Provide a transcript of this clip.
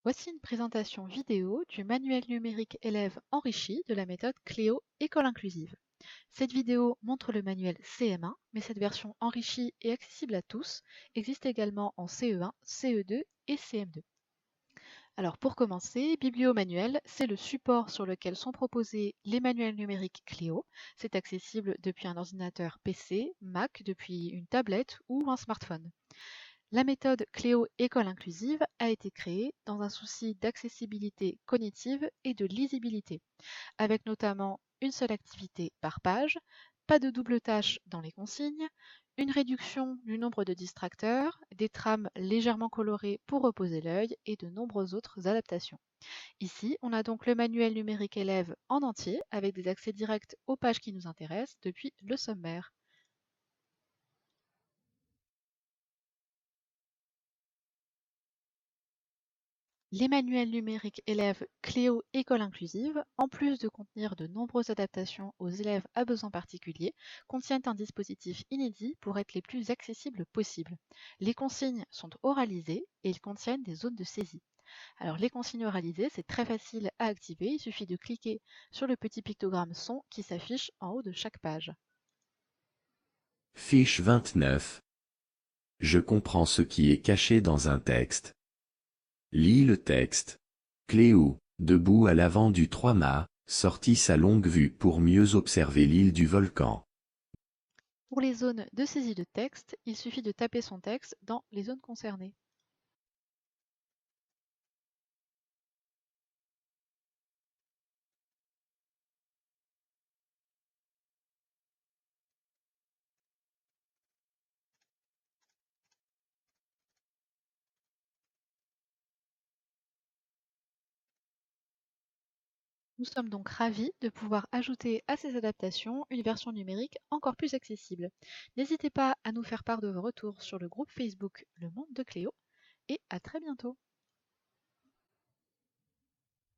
Voici une présentation vidéo du manuel numérique élève enrichi de la méthode Cléo École inclusive. Cette vidéo montre le manuel CM1, mais cette version enrichie et accessible à tous existe également en CE1, CE2 et CM2. Alors pour commencer, Bibliomanuel, c'est le support sur lequel sont proposés les manuels numériques Cléo. C'est accessible depuis un ordinateur PC, Mac, depuis une tablette ou un smartphone. La méthode Cléo École inclusive a été créée dans un souci d'accessibilité cognitive et de lisibilité, avec notamment une seule activité par page, pas de double tâche dans les consignes, une réduction du nombre de distracteurs, des trames légèrement colorées pour reposer l'œil et de nombreuses autres adaptations. Ici, on a donc le manuel numérique élève en entier avec des accès directs aux pages qui nous intéressent depuis le sommaire. Les manuels numériques élèves Cléo École inclusive, en plus de contenir de nombreuses adaptations aux élèves à besoins particuliers, contiennent un dispositif inédit pour être les plus accessibles possibles. Les consignes sont oralisées et ils contiennent des zones de saisie. Alors les consignes oralisées, c'est très facile à activer, il suffit de cliquer sur le petit pictogramme son qui s'affiche en haut de chaque page. Fiche 29. Je comprends ce qui est caché dans un texte. Lis le texte. Cléo, debout à l'avant du 3-mâts, sortit sa longue vue pour mieux observer l'île du volcan. Pour les zones de saisie de texte, il suffit de taper son texte dans les zones concernées. Nous sommes donc ravis de pouvoir ajouter à ces adaptations une version numérique encore plus accessible. N'hésitez pas à nous faire part de vos retours sur le groupe Facebook Le Monde de Cléo et à très bientôt.